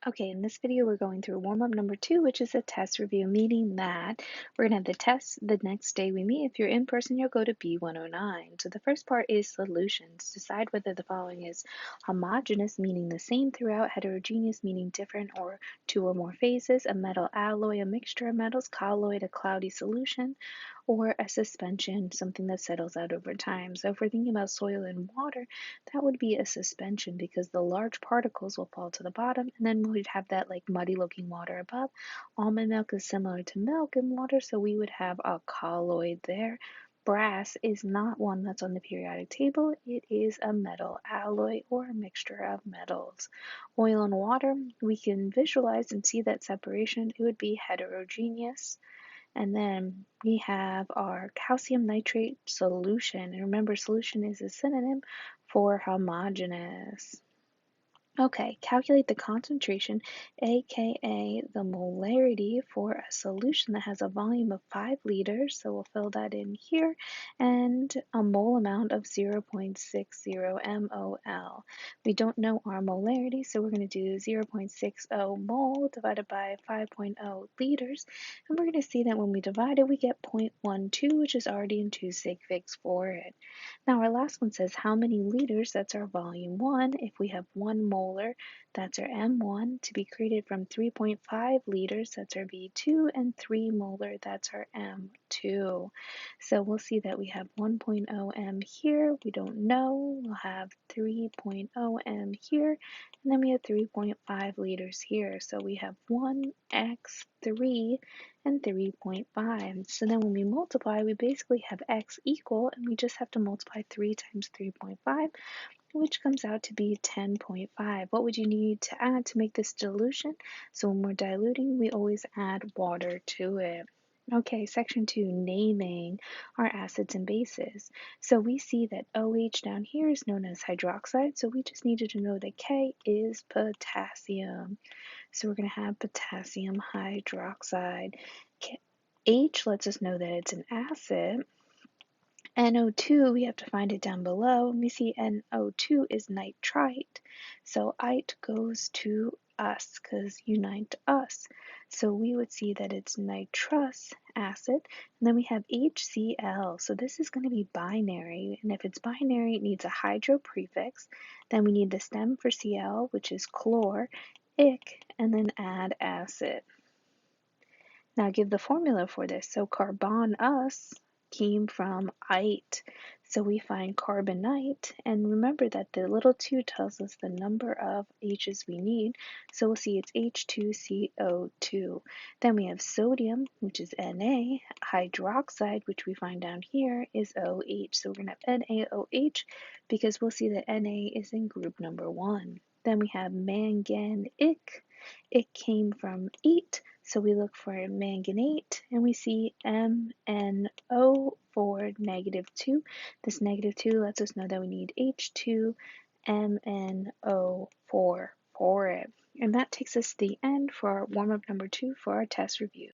Okay, in this video, we're going through warm-up number 2, which is a test review, meaning that we're going to have the test the next day we meet. If you're in person, you'll go to B109. So the first part is solutions. Decide whether the following is homogeneous, meaning the same throughout, heterogeneous, meaning different or two or more phases, a metal alloy, a mixture of metals, colloid, a cloudy solution, or a suspension, something that settles out over time. So if we're thinking about soil and water, that would be a suspension because the large particles will fall to the bottom and then we'd have that like muddy looking water above. Almond milk is similar to milk and water, so we would have a colloid there. Brass is not one that's on the periodic table. It is a metal alloy or a mixture of metals. Oil and water, we can visualize and see that separation. It would be heterogeneous. And then we have our calcium nitrate solution. And remember, solution is a synonym for homogeneous. Okay, calculate the concentration, aka the molarity, for a solution that has a volume of 5 liters. So we'll fill that in here, and a mole amount of 0.60 mol. We don't know our molarity, so we're going to do 0.60 mole divided by 5.0 liters. And we're going to see that when we divide it, we get 0.12, which is already in 2 sig figs for it. Now our last one says how many liters, that's our volume 1. If we have 1 molar, that's our M1, to be created from 3.5 liters, that's our V2, and 3 molar, that's our M2. So we'll see that we have 1.0 M here, we don't know, we'll have 3.0 M here, and then we have 3.5 liters here. So we have 1x3 and 3.5. So then when we multiply, we basically have x equal, and we just have to multiply 3 times 3.5, which comes out to be 10.5. What would you need to add to make this dilution? So when we're diluting, we always add water to it. Okay, section 2, naming our acids and bases. So we see that OH down here is known as hydroxide, so we just needed to know that K is potassium. So we're going to have potassium hydroxide. H lets us know that it's an acid. NO2, we have to find it down below. We see NO2 is nitrite. So it goes to us because unite us. So we would see that it's nitrous acid. And then we have HCl. So this is going to be binary. And if it's binary, it needs a hydro prefix. Then we need the stem for Cl, which is chlor, ic, and then add acid. Now give the formula for this. So carbon-us came from ite. So we find carbonite, and remember that the little 2 tells us the number of H's we need. So we'll see it's H2CO2. Then we have sodium, which is Na. Hydroxide, which we find down here, is OH. So we're going to have NaOH because we'll see that Na is in group number 1. Then we have manganic. It came from 8. So we look for manganate, and we see MnO for -2. This -2 lets us know that we need H2MnO4 for it. And that takes us to the end for our warm-up number 2 for our test review.